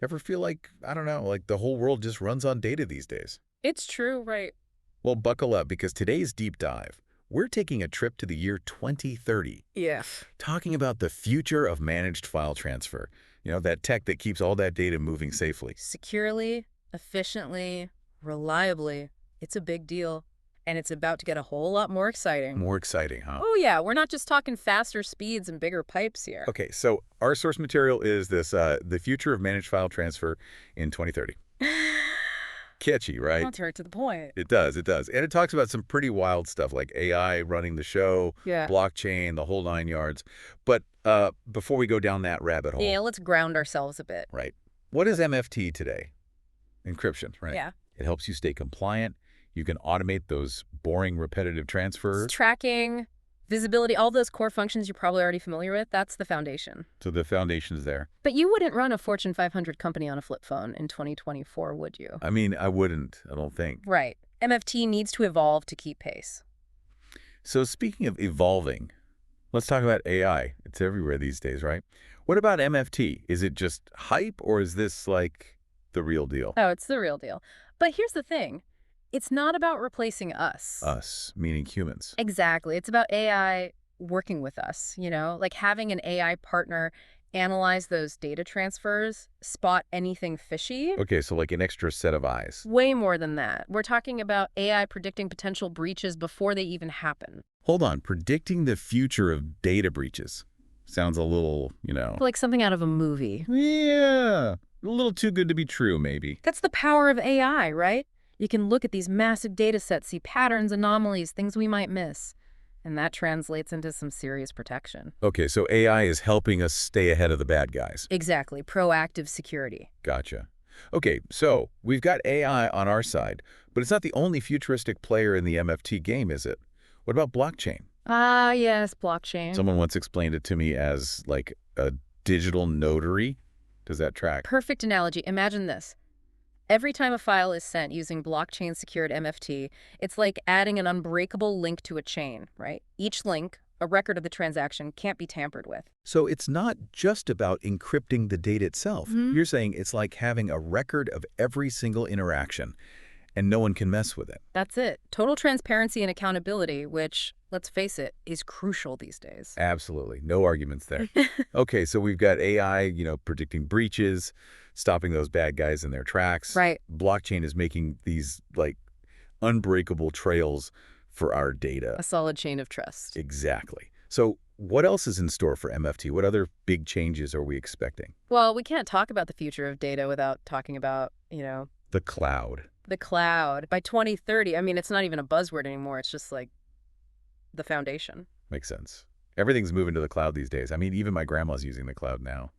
Ever feel like, I don't know, like the whole world just runs on data these days? It's true, right? Well, buckle up because today's deep dive, we're taking a trip to the year 2030, Yeah. talking about the future of managed file transfer. That tech that keeps all that data moving safely. Securely, efficiently, reliably. It's a big deal. And it's about to get a whole lot more exciting. More exciting, huh? Oh, yeah, we're not just talking faster speeds and bigger pipes here. Okay, so our source material is this, the future of managed file transfer in 2030. Catchy, right? Contrary to the point. It does, it does. And it talks about some pretty wild stuff like AI running the show, Yeah. blockchain, the whole nine yards. But before we go down that rabbit hole, Yeah, let's ground ourselves a bit. right, what is MFT today? Encryption, right? Yeah. It helps you stay compliant. You can automate those boring, repetitive transfers. Tracking, visibility, all those core functions you're probably already familiar with, that's the foundation. So the foundation is there. But you wouldn't run a Fortune 500 company on a flip phone in 2024, would you? I mean, I wouldn't, I don't think. Right. MFT needs to evolve to keep pace. So speaking of evolving, let's talk about AI. It's everywhere these days, right? What about MFT? Is it just hype or is this like the real deal? Oh, it's the real deal. But here's the thing. It's not about replacing us. Us, meaning humans. Exactly. It's about AI working with us, like having an AI partner analyze those data transfers, spot anything fishy. Okay, so like an extra set of eyes. Way more than that. We're talking about AI predicting potential breaches before they even happen. Hold on, predicting the future of data breaches. Sounds a little, Like something out of a movie. yeah, a little too good to be true, maybe. That's the power of AI, right? You can look at these massive data sets, see patterns, anomalies, things we might miss. And that translates into some serious protection. Okay, so AI is helping us stay ahead of the bad guys. Exactly. Proactive security. Gotcha. Okay, so we've got AI on our side, but it's not the only futuristic player in the MFT game, is it? What about blockchain? Ah, yes, blockchain. Someone once explained it to me as like a digital notary. Does that track? Perfect analogy. Imagine this. Every time a file is sent using blockchain-secured MFT, it's like adding an unbreakable link to a chain, right? Each link, a record of the transaction, can't be tampered with. So it's not just about encrypting the data itself. You're saying it's like having a record of every single interaction, and no one can mess with it. That's it. Total transparency and accountability, which, let's face it, is crucial these days. Absolutely. No arguments there. Okay, so we've got AI, predicting breaches, stopping those bad guys in their tracks. Right. Blockchain is making these, like, unbreakable trails for our data. A solid chain of trust. Exactly. So what else is in store for MFT? What other big changes are we expecting? Well, we can't talk about the future of data without talking about, The cloud. the cloud. By 2030, I mean, it's not even a buzzword anymore. It's just like the foundation. Makes sense. Everything's moving to the cloud these days. I mean, even my grandma's using the cloud now.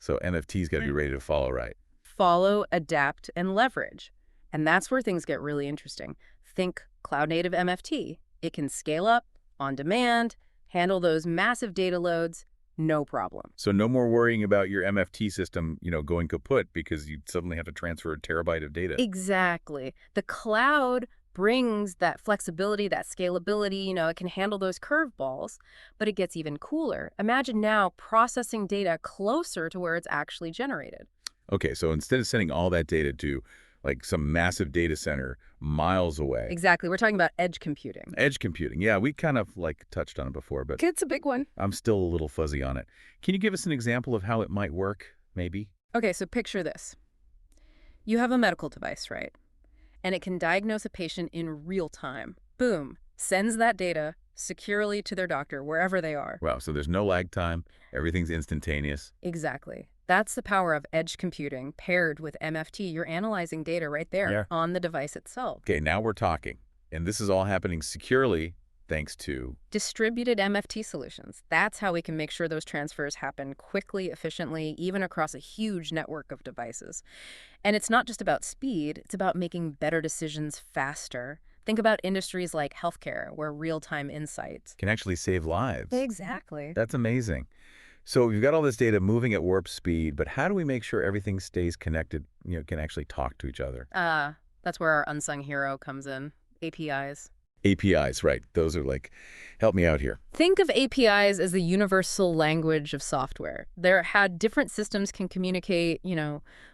So MFT's got to be ready to follow, right? Follow, adapt, and leverage. And that's where things get really interesting. Think cloud-native MFT. It can scale up, on demand, handle those massive data loads, no problem. So no more worrying about your MFT system, going kaput because you suddenly have to transfer a terabyte of data. Exactly. The cloud brings that flexibility, that scalability, it can handle those curveballs, but it gets even cooler. Imagine now processing data closer to where it's actually generated. Okay, so instead of sending all that data to like some massive data center miles away. Exactly. We're talking about edge computing. Edge computing. Yeah, we kind of like touched on it before, but It's a big one. I'm still a little fuzzy on it. Can you give us an example of how it might work, maybe? Okay, so picture this. You have a medical device, right? And it can diagnose a patient in real time. Boom. Sends that data securely to their doctor wherever they are. Wow, so there's no lag time. Everything's instantaneous. Exactly. That's the power of edge computing paired with MFT. You're analyzing data right there on the device itself. Okay, now we're talking. And this is all happening securely thanks to Distributed MFT solutions. That's how we can make sure those transfers happen quickly, efficiently, even across a huge network of devices. And it's not just about speed, it's about making better decisions faster. Think about industries like healthcare, where real-time insights can actually save lives. Exactly. That's amazing. So we've got all this data moving at warp speed, but how do we make sure everything stays connected, can actually talk to each other? That's where our unsung hero comes in. APIs. APIs, right. Those are like, help me out here. Think of APIs as the universal language of software. They're how different systems can communicate,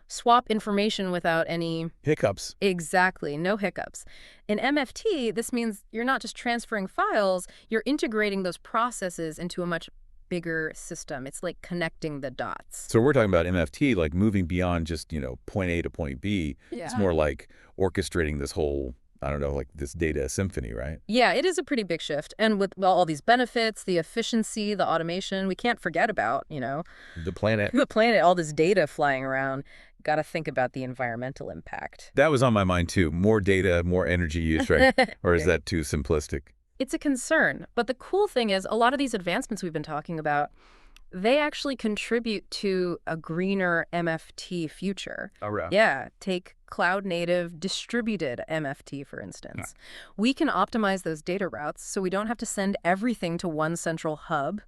swap information without any. Hiccups. Exactly, no hiccups. In MFT, this means you're not just transferring files, you're integrating those processes into a much bigger system. It's like connecting the dots. So we're talking about MFT, like moving beyond just, point A to point B. It's Yeah. more like orchestrating this whole, I don't know, like this data symphony, right? Yeah, it is a pretty big shift. And with all these benefits, the efficiency, the automation, we can't forget about, The planet. the planet, all this data flying around. Got to think about the environmental impact. That was on my mind too. More data, more energy use, right? Or is Yeah. that too simplistic? It's a concern. But the cool thing is a lot of these advancements we've been talking about, they actually contribute to a greener MFT future. Oh, right. Yeah, take cloud-native distributed MFT, for instance. We can optimize those data routes so we don't have to send everything to one central hub,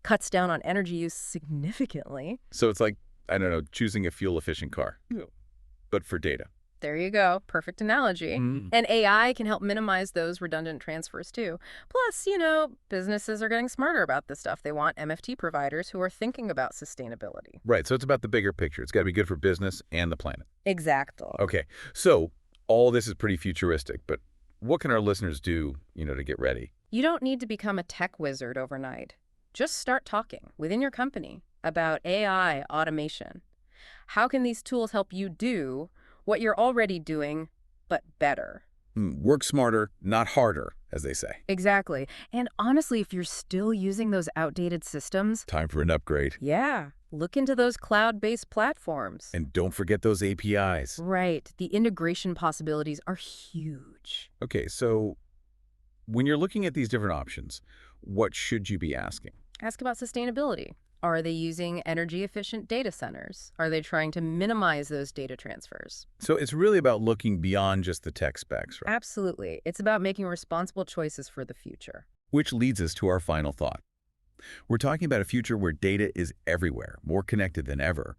cuts down on energy use significantly. So it's like, I don't know, choosing a fuel-efficient car, but for data. There you go. Perfect analogy. Mm. And AI can help minimize those redundant transfers too. Plus, businesses are getting smarter about this stuff. They want MFT providers who are thinking about sustainability. Right, so it's about the bigger picture. It's got to be good for business and the planet. Exactly. Okay, so all this is pretty futuristic, but what can our listeners do, to get ready? You don't need to become a tech wizard overnight. Just start talking within your company about AI automation. How can these tools help you do what you're already doing, but better? Work smarter, not harder, as they say. Exactly. And honestly, if you're still using those outdated systems, Time for an upgrade. yeah, look into those cloud-based platforms. And don't forget those APIs. Right. The integration possibilities are huge. Okay, so when you're looking at these different options, what should you be asking? Ask about sustainability. Are they using energy-efficient data centers? Are they trying to minimize those data transfers? So it's really about looking beyond just the tech specs, right? Absolutely. It's about making responsible choices for the future. Which leads us to our final thought. We're talking about a future where data is everywhere, more connected than ever.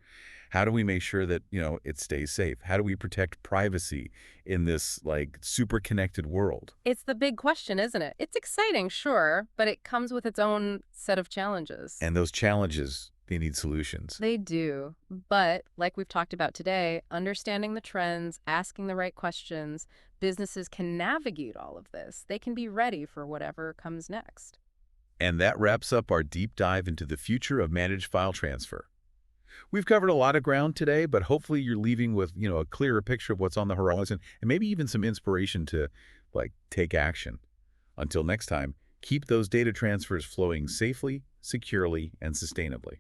How do we make sure that, it stays safe? How do we protect privacy in this, super connected world? It's the big question, isn't it? It's exciting, sure, but it comes with its own set of challenges. And those challenges, they need solutions. They do. But like we've talked about today, understanding the trends, asking the right questions, businesses can navigate all of this. They can be ready for whatever comes next. And that wraps up our deep dive into the future of managed file transfer. We've covered a lot of ground today, but hopefully you're leaving with, a clearer picture of what's on the horizon and maybe even some inspiration to, take action. Until next time, keep those data transfers flowing safely, securely, and sustainably.